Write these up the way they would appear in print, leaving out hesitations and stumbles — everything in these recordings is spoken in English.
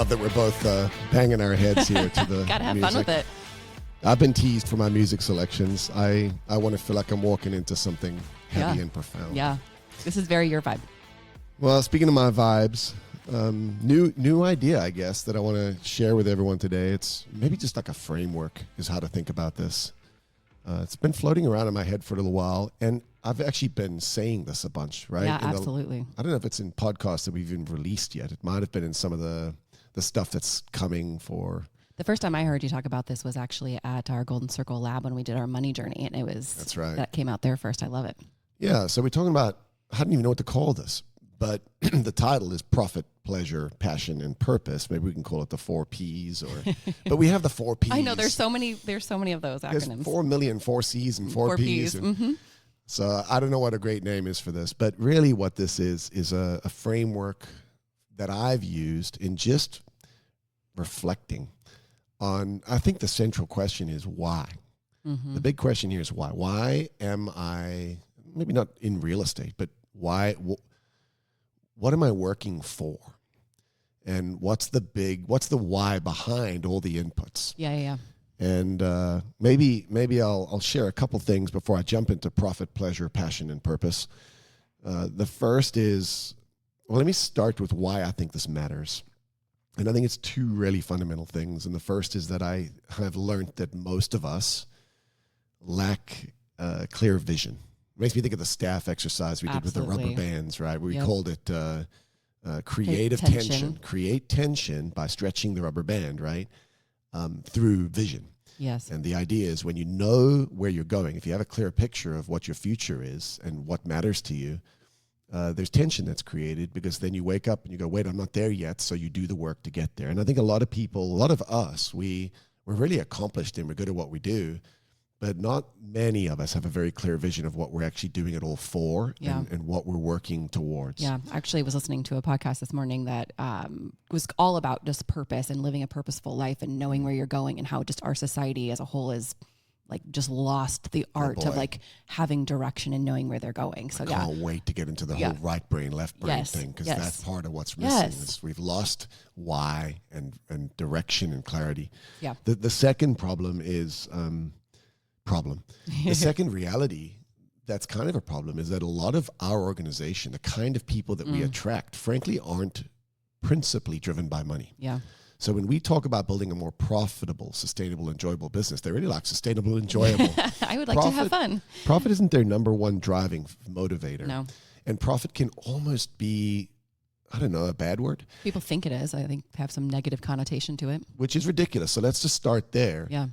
love that we're both banging our heads here to the Gotta have music. fun with it. I've been teased for my music selections. I want to feel like I'm walking into something heavy and profound. Yeah. This is very your vibe. Well, speaking of my vibes, new idea, I guess, that I want to share with everyone today. It's maybe just like a framework is how to think about this. It's been floating around in my head for a little while, and I've actually been saying this a bunch, right? Yeah, absolutely. I don't know if it's in podcasts that we've even released yet. It might have been in some of the stuff that's coming for... The first time I heard you talk about this was actually at our Golden Circle Lab when we did our money journey, and it was... That's right. That came out there first. I love it. Yeah, so we're talking about... I don't even know what to call this, but the title is Profit, Pleasure, Passion, and Purpose. Maybe we can call it the 4 Ps, but we have the 4 Ps. I know there's so many of those acronyms. There's 4 million 4 Cs and 4 Ps. And so I don't know what a great name is for this, but really what this is a framework that I've used in just reflecting on, I think the central question is why. The big question here is why. Why am I, maybe not in real estate, but why, what am I working for? And what's the why behind all the inputs? Yeah. And maybe I'll share a couple things before I jump into profit, pleasure, passion, and purpose. The first is, well, let me start with why I think this matters. And I think it's 2 really fundamental things. And the first is that I have learned that most of us lack clear vision. It makes me think of the staff exercise we did with the rubber bands, right? Where we called it creative tension. Create tension by stretching the rubber band, right? Through vision. Yes. And the idea is when you know where you're going, if you have a clear picture of what your future is and what matters to you, there's tension that's created because then you wake up and you go, wait, I'm not there yet. So you do the work to get there. And I think a lot of people, a lot of us, we're really accomplished and we're good at what we do, but not many of us have a very clear vision of what we're actually doing it all for and what we're working towards. Yeah, actually I was listening to a podcast this morning that was all about just purpose and living a purposeful life and knowing where you're going and how just our society as a whole is like just lost the art of like having direction and knowing where they're going. So I can't wait to get into the whole right brain, left brain thing because that's part of what's missing. Is we've lost why and direction and clarity. Yeah. The second problem is the second reality that's kind of a problem is that a lot of our organization, the kind of people that we attract, frankly, aren't principally driven by money. Yeah. So when we talk about building a more profitable, sustainable, enjoyable business, they really like sustainable, enjoyable. I would like to have fun. Profit isn't their number one driving motivator. No. And profit can almost be, I don't know, a bad word. People think it is. I think have some negative connotation to it. Which is ridiculous. So let's just start there. Yeah.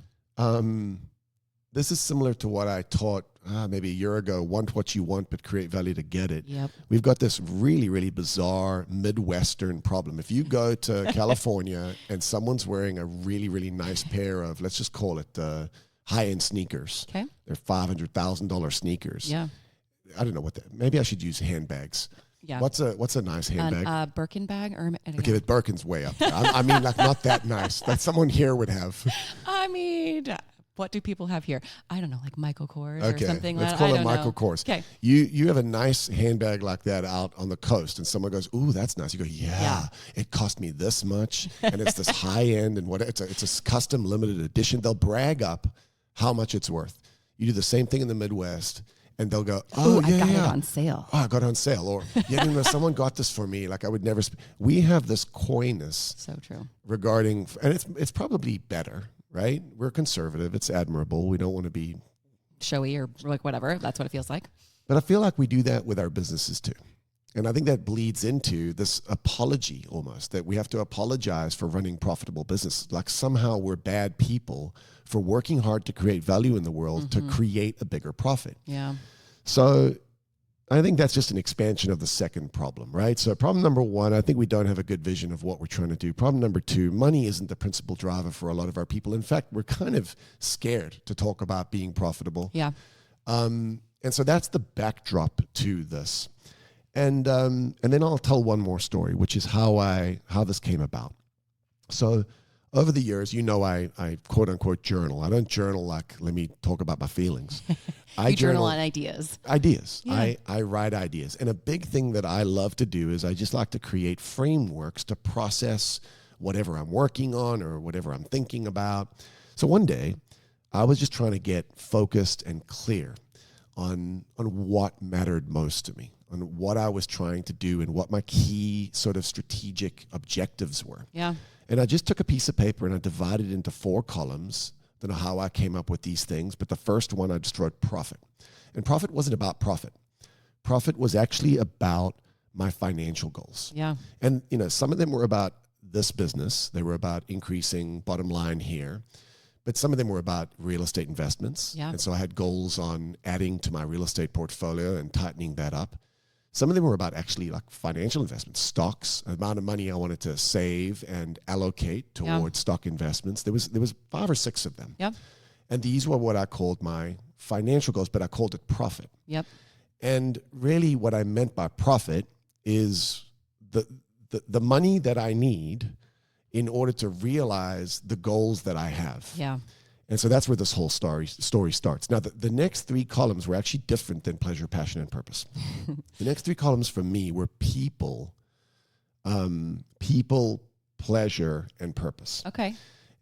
This is similar to what I taught maybe a year ago, want what you want, but create value to get it. Yep. We've got this really, really bizarre Midwestern problem. If you go to California and someone's wearing a really, really nice pair of, let's just call it high-end sneakers. Okay. They're $500,000 sneakers. Yeah. I don't know what that, maybe I should use handbags. Yeah. What's a nice handbag? Birkin bag? Okay, but Birkin's way up there. I mean, like not that nice. That someone here would have. I mean... What do people have here? I don't know, like Michael Kors or something like that. Let's call it Michael Kors. Okay. You have a nice handbag like that out on the coast, and someone goes, "Ooh, that's nice." You go, "Yeah, it cost me this much, and it's this high end, and what it's a custom limited edition." They'll brag up how much it's worth. You do the same thing in the Midwest, and they'll go, "Oh, I got it on sale." Oh, I got it on sale, or someone got this for me. Like I would never. We have this coyness. So true. Regarding, and it's probably better. Right? We're conservative. It's admirable. We don't want to be showy or like whatever. That's what it feels like. But I feel like we do that with our businesses too. And I think that bleeds into this apology almost, that we have to apologize for running profitable business. Like somehow we're bad people for working hard to create value in the world to create a bigger profit. Yeah. So I think that's just an expansion of the second problem, right? So problem number 1, I think we don't have a good vision of what we're trying to do. Problem number 2, money isn't the principal driver for a lot of our people. In fact, we're kind of scared to talk about being profitable. Yeah. And so that's the backdrop to this. And then I'll tell one more story, which is how this came about. So over the years, I quote unquote journal. I don't journal like, let me talk about my feelings. I journal on ideas. Ideas. Yeah. I write ideas. And a big thing that I love to do is I just like to create frameworks to process whatever I'm working on or whatever I'm thinking about. So one day, I was just trying to get focused and clear on what mattered most to me, on what I was trying to do and what my key sort of strategic objectives were. Yeah. And I just took a piece of paper and I divided it into 4 columns. Don't know how I came up with these things, but the first one I just wrote profit. And profit wasn't about profit. Profit was actually about my financial goals. Yeah. And, some of them were about this business. They were about increasing bottom line here. But some of them were about real estate investments. Yeah. And so I had goals on adding to my real estate portfolio and tightening that up. Some of them were about actually like financial investments, stocks, the amount of money I wanted to save and allocate towards stock investments. There was 5 or 6 of them. Yep. And these were what I called my financial goals, but I called it profit. Yep. And really what I meant by profit is the money that I need in order to realize the goals that I have. Yeah. And so that's where this whole story starts. Now, the next 3 columns were actually different than pleasure, passion, and purpose. The next 3 columns for me were people, pleasure, and purpose. Okay.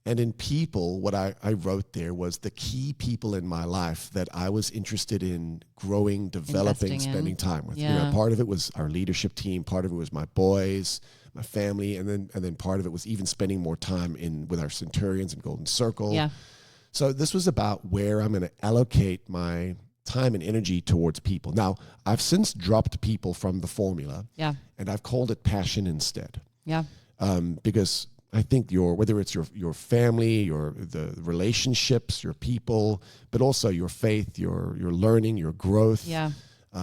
And in people, what I wrote there was the key people in my life that I was interested in growing, developing, spending time with. Yeah. Part of it was our leadership team. Part of it was my boys, my family, and then part of it was even spending more time with our Centurions and Golden Circle. Yeah. So this was about where I'm going to allocate my time and energy towards people. Now, I've since dropped people from the formula. Yeah. And I've called it passion instead. Yeah. Because I think whether it's your family, the relationships, your people, but also your faith, your learning, your growth,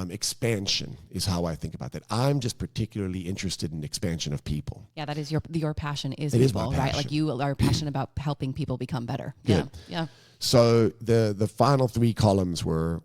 expansion is how I think about that. I'm just particularly interested in expansion of people. Yeah, that is your passion is it people, is my passion. right? Like you are passionate about helping people become better. Good. Yeah. So the final 3 columns were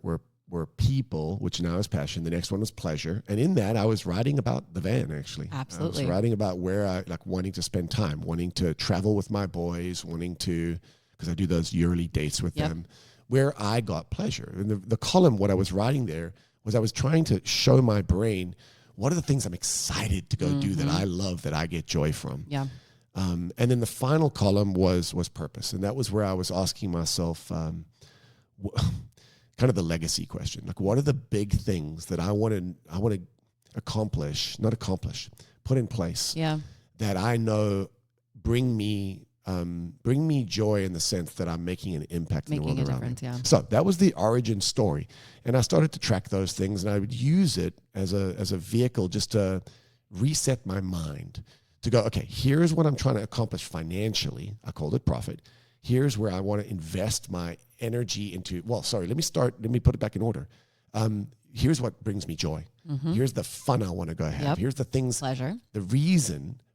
people, which now is passion. The next one was pleasure. And in that, I was writing about the van, actually. Absolutely. I was writing about where I wanting to spend time, wanting to travel with my boys, because I do those yearly dates with them, where I got pleasure. And the column, what I was writing there was I was trying to show my brain, what are the things I'm excited to go do that I love, that I get joy from? Yeah. And then the final column was purpose. And that was where I was asking myself, kind of the legacy question. Like, what are the big things that I want to put in place that I know bring me joy in the sense that I'm making an impact in the world around me. Yeah. So that was the origin story. And I started to track those things, and I would use it as a vehicle just to reset my mind to go, okay, here's what I'm trying to accomplish financially. I called it profit. Here's where I want to invest my energy into. Well, sorry, let me put it back in order. Here's what brings me joy. Mm-hmm. Here's the fun I want to go have. Yep. Here's the things. Pleasure.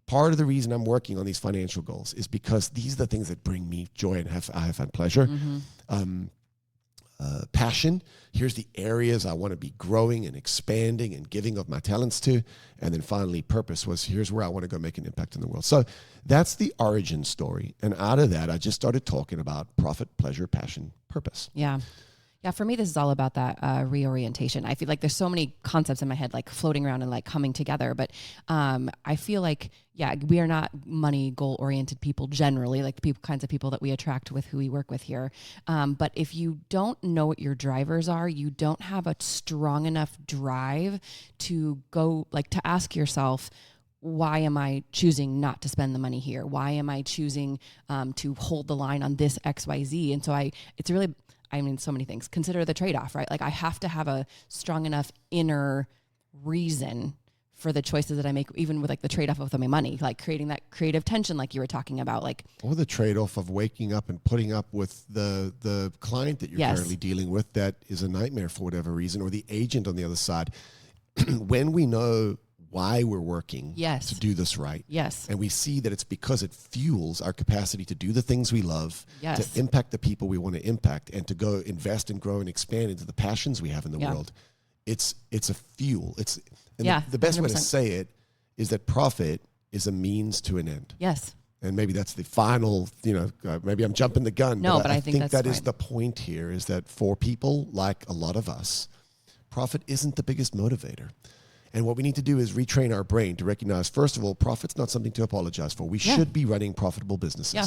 Part of the reason I'm working on these financial goals is because these are the things that bring me joy and I have fun, pleasure. Mm-hmm. Passion. Here's the areas I want to be growing and expanding and giving of my talents to. And then finally, purpose was here's where I want to go make an impact in the world. So that's the origin story. And out of that, I just started talking about profit, pleasure, passion, purpose. Yeah. Yeah, for me, this is all about that reorientation. I feel like there's so many concepts in my head, like floating around and like coming together. But I feel like, we are not money goal oriented people generally, like the kinds of people that we attract with who we work with here. But if you don't know what your drivers are, you don't have a strong enough drive to go, like to ask yourself, why am I choosing not to spend the money here? Why am I choosing to hold the line on this XYZ? And so it's really, so many things. Consider the trade-off, right? Like I have to have a strong enough inner reason for the choices that I make, even with like the trade-off of my money, like creating that creative tension, like you were talking about, like, or the trade-off of waking up and putting up with the client that you're currently dealing with that is a nightmare for whatever reason, or the agent on the other side. When we know why we're working to do this right. Yes. And we see that it's because it fuels our capacity to do the things we love, to impact the people we want to impact, and to go invest and grow and expand into the passions we have in the world. It's a fuel. The best 100%. Way to say it is that profit is a means to an end. Yes. And maybe that's the final, maybe I'm jumping the gun. No, but I think that's that right. is the point here, is that for people like a lot of us, profit isn't the biggest motivator. And what we need to do is retrain our brain to recognize, first of all, profit's not something to apologize for. We should be running profitable businesses. Yeah.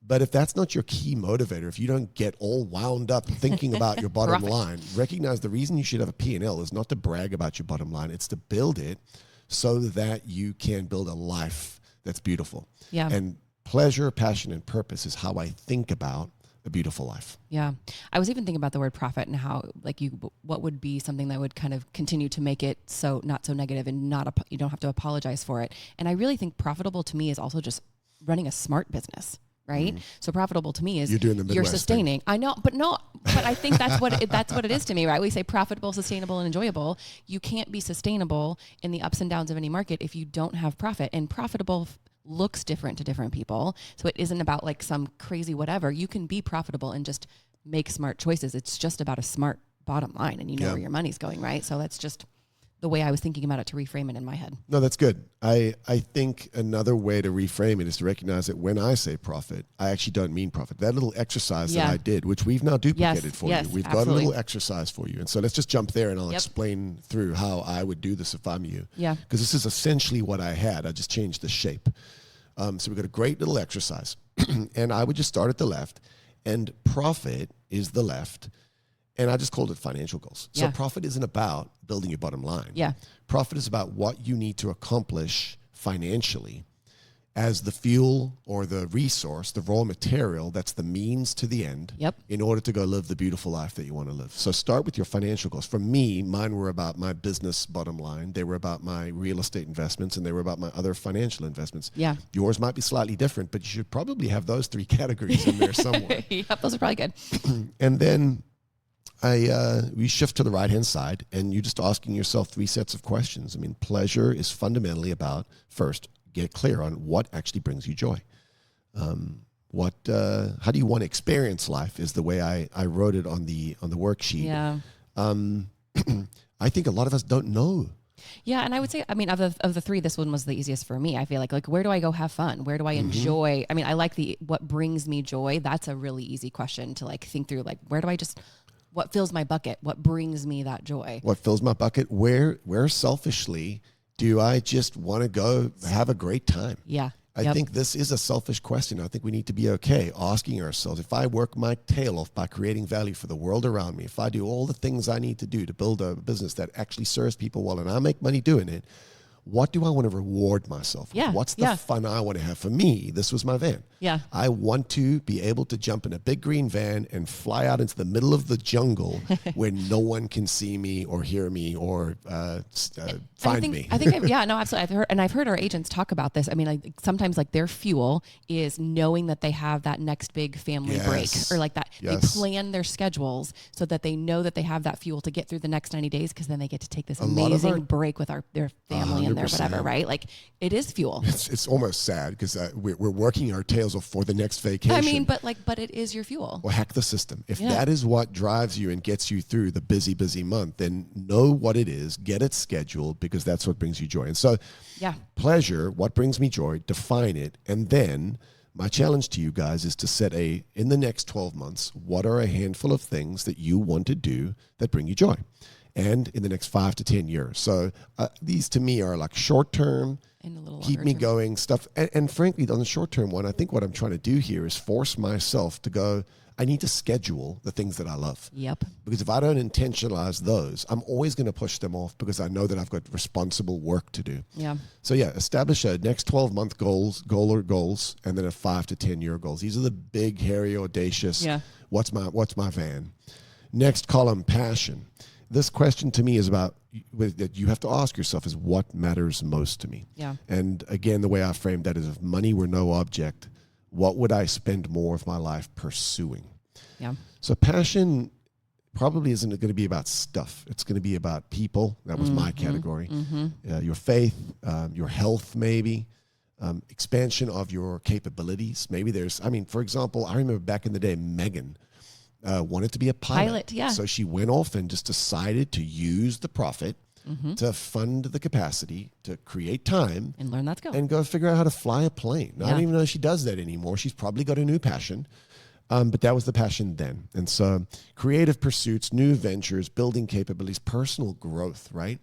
But if that's not your key motivator, if you don't get all wound up thinking about your bottom line, recognize the reason you should have a P&L is not to brag about your bottom line. It's to build it so that you can build a life that's beautiful. Yeah. And pleasure, passion, and purpose is how I think about a beautiful life. Yeah. I was even thinking about the word profit and how, like, what would be something that would kind of continue to make it so not so negative and you don't have to apologize for it. And I really think profitable to me is also just running a smart business. Right. So profitable to me is you're sustaining. Thing. I know, but I think that's what it is to me, right? We say profitable, sustainable, and enjoyable. You can't be sustainable in the ups and downs of any market if you don't have profit. And profitable looks different to different people. So it isn't about like some crazy whatever. You can be profitable and just make smart choices. It's just about a smart bottom line, and you know where your money's going, right? So that's just the way I was thinking about it to reframe it in my head. No, that's good. I think another way to reframe it is to recognize that when I say profit, I actually don't mean profit. That little exercise that I did, which we've now duplicated for you. We've got a little exercise for you. And so let's just jump there and I'll explain through how I would do this if I'm you. Yeah. Because this is essentially what I had. I just changed the shape. So we've got a great little exercise. And I would just start at the left. And profit is the left. And I just called it financial goals. So profit isn't about building your bottom line. Yeah. Profit is about what you need to accomplish financially as the fuel or the resource, the raw material, that's the means to the end in order to go live the beautiful life that you want to live. So start with your financial goals. For me, mine were about my business bottom line. They were about my real estate investments, and they were about my other financial investments. Yeah. Yours might be slightly different, but you should probably have those three categories in there somewhere. Yep, those are probably good. And then we shift to the right-hand side, and you're just asking yourself three sets of questions. I mean, pleasure is fundamentally about, first, get clear on what actually brings you joy. How do you want to experience life is the way I wrote it on the worksheet. Yeah. I think a lot of us don't know. Yeah, and I would say, I mean, of the three, this one was the easiest for me. I feel like where do I go have fun? Where do I enjoy? I mean, I like what brings me joy. That's a really easy question to like think through. Like, what fills my bucket? What brings me that joy? What fills my bucket? Where selfishly do I just want to go have a great time? Yeah. I think this is a selfish question. I think we need to be okay asking ourselves, if I work my tail off by creating value for the world around me, if I do all the things I need to do to build a business that actually serves people well and I make money doing it, what do I want to reward myself with? Yeah. What's the fun I want to have? For me, this was my van. Yeah. I want to be able to jump in a big green van and fly out into the middle of the jungle where no one can see me or hear me or find me. I think, absolutely. I've heard our agents talk about this. I mean, like sometimes like their fuel is knowing that they have that next big family break or like that. They plan their schedules so that they know that they have that fuel to get through the next 90 days because then they get to take this amazing break with their family and their whatever, right? Like it is fuel. It's almost sad because we're working our tails off for the next vacation. I mean, but it is your fuel. Well, hack the system. If that is what drives you and gets you through the busy month, then know what it is, get it scheduled because that's what brings you joy. And so pleasure, what brings me joy, define it. And then my challenge to you guys is to set in the next 12 months, what are a handful of things that you want to do that bring you joy? And in the next 5 to 10 years. So these to me are like short term, and a little keep me going stuff. And frankly, on the short term one, I think what I'm trying to do here is force myself to go, I need to schedule the things that I love. Yep. Because if I don't intentionalize those, I'm always going to push them off because I know that I've got responsible work to do. Yeah. So establish a next 12-month goals, and then a 5 to 10-year goals. These are the big, hairy, audacious. Yeah. What's my van? Next column, passion. This question to me is about that you have to ask yourself is what matters most to me. Yeah. And again, the way I framed that is if money were no object, what would I spend more of my life pursuing? Yeah. So passion probably isn't going to be about stuff. It's going to be about people. That was my category. Your faith, your health, maybe. Expansion of your capabilities. Maybe for example, I remember back in the day, Megan wanted to be a pilot. So she went off and just decided to use the profit to fund the capacity to create time and learn that skill and go figure out how to fly a plane. Now, I don't even know if she does that anymore. She's probably got a new passion, but that was the passion then. And so creative pursuits, new ventures, building capabilities, personal growth, right?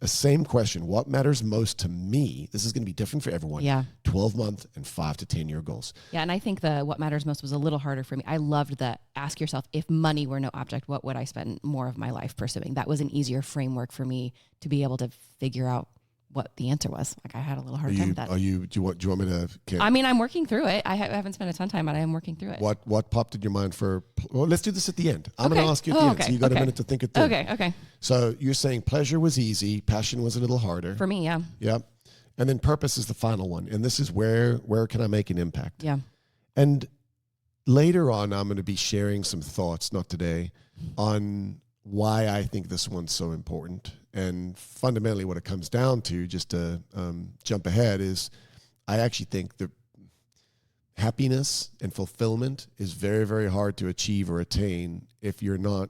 a same question. What matters most to me? This is going to be different for everyone. Yeah. 12-month and 5 to 10 year goals. Yeah. And I think the what matters most was a little harder for me. I loved the ask yourself, if money were no object, what would I spend more of my life pursuing? That was an easier framework for me to be able to figure out what the answer was. Like I had a little hard time with that. Do you want me to? I mean, I'm working through it. I haven't spent a ton of time, but I am working through it. What popped in your mind for? Well, let's do this at the end. I'm going to ask you at the end. So you got a minute to think it through. Okay. So you're saying pleasure was easy, passion was a little harder. For me, yeah. Yep. And then purpose is the final one. And this is where can I make an impact? Yeah. And later on, I'm going to be sharing some thoughts, not today, on why I think this one's so important. And fundamentally what it comes down to, just to jump ahead, is I actually think that happiness and fulfillment is very, very hard to achieve or attain if you're not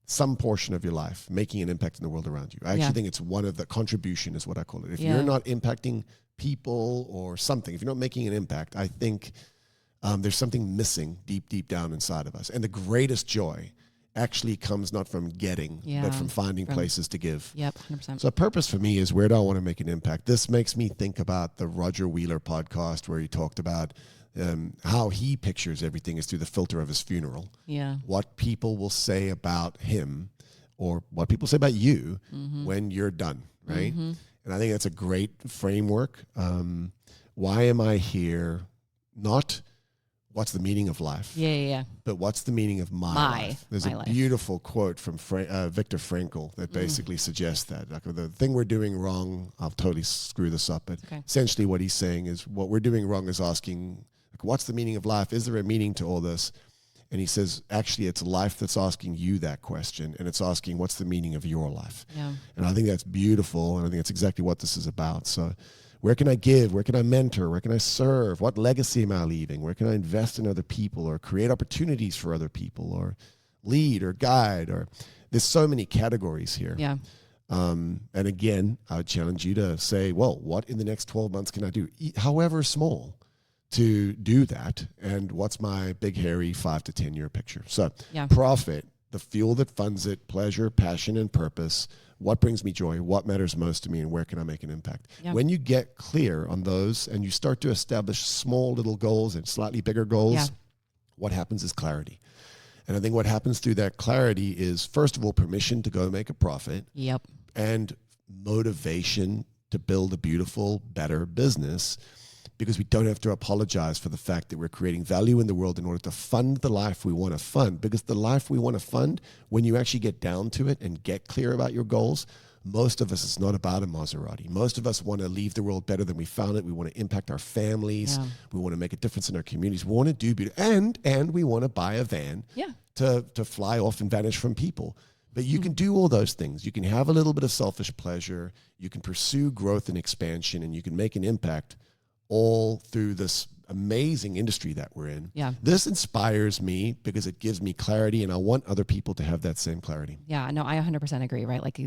some portion of your life making an impact in the world around you. I actually think it's one of the contribution is what I call it. If you're not impacting people or something, if you're not making an impact, I think there's something missing deep, deep down inside of us. And the greatest joy actually comes not from getting, but from finding places to give. Yep, 100%. So purpose for me is, where do I want to make an impact? This makes me think about the Roger Wheeler podcast where he talked about how he pictures everything is through the filter of his funeral. Yeah. What people will say about him or what people say about you when you're done, right? And I think that's a great framework. Why am I here? Not what's the meaning of life? Yeah. But what's the meaning of my life? There's a beautiful quote from Viktor Frankl that basically suggests that. Like, the thing we're doing wrong, I'll totally screw this up, but essentially what he's saying is what we're doing wrong is asking, like, what's the meaning of life? Is there a meaning to all this? And he says, actually, it's life that's asking you that question, and it's asking, what's the meaning of your life? Yeah. And I think that's beautiful, and I think that's exactly what this is about. So where can I give? Where can I mentor? Where can I serve? What legacy am I leaving? Where can I invest in other people or create opportunities for other people or lead or guide? Or there's so many categories here. Yeah. And again, I would challenge you to say, well, what in the next 12 months can I do, however small, to do that? And what's my big, hairy 5 to 10 year picture? So profit, the fuel that funds it, pleasure, passion, and purpose. What brings me joy? What matters most to me? And where can I make an impact? Yeah. When you get clear on those and you start to establish small little goals and slightly bigger goals, what happens is clarity. And I think what happens through that clarity is, first of all, permission to go make a profit. Yep. And motivation to build a beautiful, better business, because we don't have to apologize for the fact that we're creating value in the world in order to fund the life we want to fund. Because the life we want to fund, when you actually get down to it and get clear about your goals, most of us, it's not about a Maserati. Most of us want to leave the world better than we found it. We want to impact our families. Yeah. We want to make a difference in our communities. We want to do beauty, and we want to buy a van to fly off and vanish from people. But you can do all those things. You can have a little bit of selfish pleasure. You can pursue growth and expansion, and you can make an impact all through this amazing industry that we're in. Yeah. This inspires me because it gives me clarity, and I want other people to have that same clarity. Yeah, no, I 100% agree, right? Like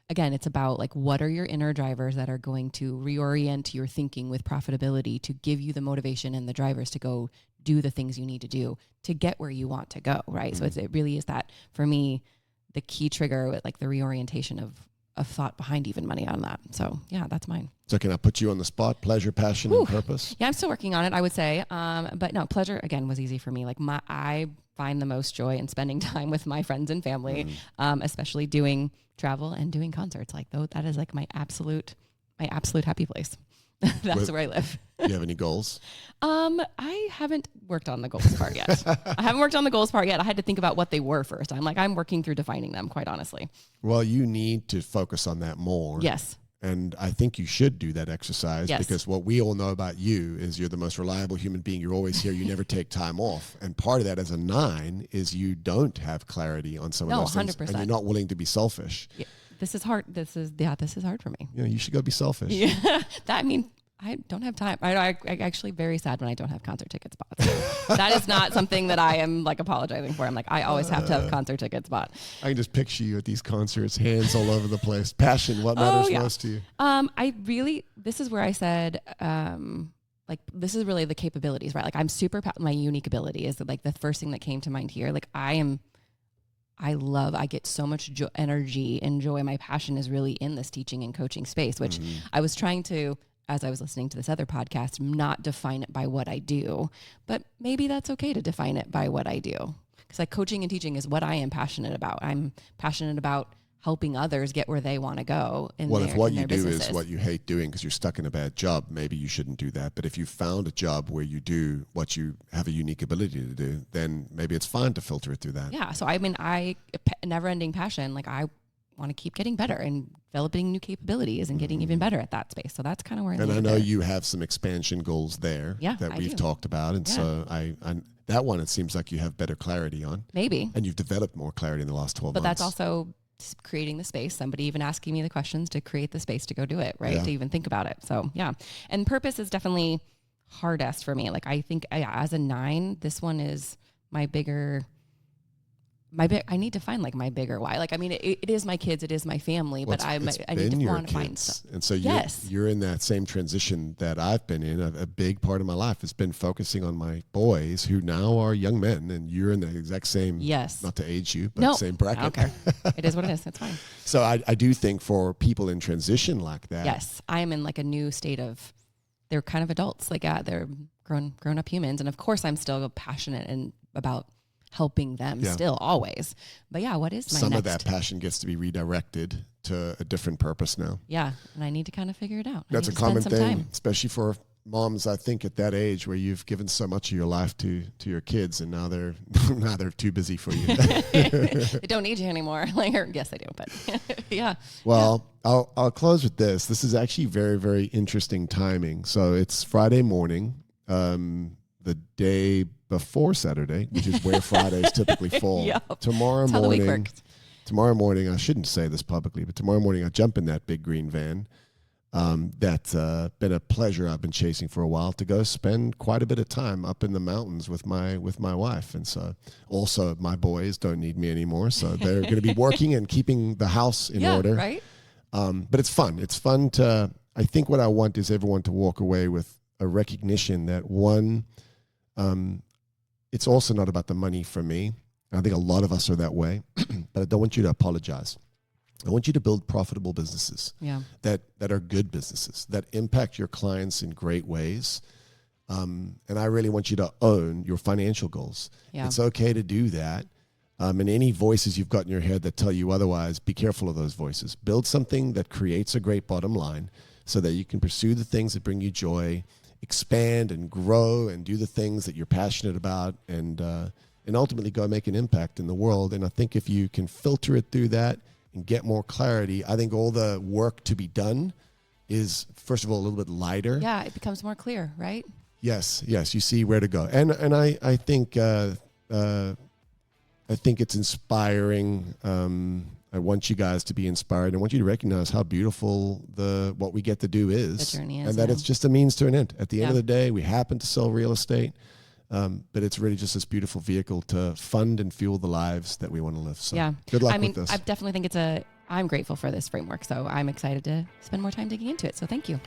again, it's about like, what are your inner drivers that are going to reorient your thinking with profitability to give you the motivation and the drivers to go do the things you need to do to get where you want to go, right? So it really is that, for me, the key trigger with like the reorientation of thought behind even money on that. So yeah, that's mine. So can I put you on the spot? Pleasure, passion, and purpose? Yeah, I'm still working on it, I would say. But no, pleasure, again, was easy for me. Like I find the most joy in spending time with my friends and family, especially doing travel and doing concerts. Like, though, that is like my absolute happy place. That's where I live. Do you have any goals? I haven't worked on the goals part yet. I had to think about what they were first. I'm working through defining them, quite honestly. Well, you need to focus on that more. Yes. And I think you should do that exercise, because what we all know about you is you're the most reliable human being. You're always here. You never take time off. And part of that as a 9 is you don't have clarity on some of those 100%. Things. And you're not willing to be selfish. Yeah. This is hard. This is hard for me. Yeah, you should go be selfish. Yeah. I don't have time. I actually very sad when I don't have concert tickets bought. That is not something that I am like apologizing for. I'm like, I always have to have concert tickets bought. I can just picture you at these concerts, hands all over the place. Passion, what matters most to you? This is where I said, this is really the capabilities, right? Like, I'm super, my unique ability is like the first thing that came to mind here. Like, I am I get so much energy and joy. My passion is really in this teaching and coaching space, which I was trying to, as I was listening to this other podcast, not define it by what I do, but maybe that's okay to define it by what I do. Because like coaching and teaching is what I am passionate about. I'm passionate about helping others get where they want to go in if what in you their do businesses. is what you hate doing because you're stuck in a bad job, maybe you shouldn't do that. But if you found a job where you do what you have a unique ability to do, then maybe it's fine to filter it through that. Yeah. So I mean, never ending passion. Like I want to keep getting better and developing new capabilities and getting even better at that space. So that's kind of where. And I know you have some expansion goals there that we've talked about. And so I that one, it seems like you have better clarity on. Maybe. And you've developed more clarity in the last 12 months. But that's also creating the space, somebody even asking me the questions to create the space to go do it, right? To even think about it. So yeah. And purpose is definitely hardest for me. Like I think as a 9, this one is I need to find like my bigger why. Like, I mean, it is my kids, it is my family, but I need to want to find stuff. And so you're in that same transition that I've been in. A big part of my life has been focusing on my boys who now are young men, and you're in the exact same, not to age you, but same bracket. I don't care. It is what it is. It's fine. So I do think for people in transition like that. Yes. I am in like a new state of, they're kind of adults. Like they're grown up humans. And of course I'm still passionate and about helping them still always. But yeah, what is my some next? of that passion gets to be redirected to a different purpose now. Yeah. And I need to kind of figure it out. That's a common thing, especially for moms, I think, at that age where you've given so much of your life to your kids, and now they're too busy for you. They don't need you anymore. Like, yes, they do, but yeah. Well, I'll close with this. This is actually very, very interesting timing. So it's Friday morning, the day before Saturday, which is where Fridays typically fall. Yep. Tomorrow That's how the week morning. works. Tomorrow morning, I shouldn't say this publicly, but tomorrow morning I jump in that big green van. That's been a pleasure I've been chasing for a while, to go spend quite a bit of time up in the mountains with my wife. And so also my boys don't need me anymore, so they're going to be working and keeping the house in order. Right. But it's fun. It's fun I think what I want is everyone to walk away with a recognition that it's also not about the money for me. I think a lot of us are that way, but I don't want you to apologize. I want you to build profitable businesses that are good businesses, that impact your clients in great ways. And I really want you to own your financial goals. Yeah. It's okay to do that. And any voices you've got in your head that tell you otherwise, be careful of those voices. Build something that creates a great bottom line so that you can pursue the things that bring you joy, expand and grow and do the things that you're passionate about, and ultimately go make an impact in the world. And I think if you can filter it through that and get more clarity, I think all the work to be done is, first of all, a little bit lighter. Yeah, it becomes more clear, right? Yes, you see where to go. And I think it's inspiring. I want you guys to be inspired. I want you to recognize how beautiful what we get to do is. The journey is, and that it's just a means to an end. At the end of the day, we happen to sell real estate, but it's really just this beautiful vehicle to fund and fuel the lives that we want to live. So good luck with this. I definitely think I'm grateful for this framework. So I'm excited to spend more time digging into it. So thank you.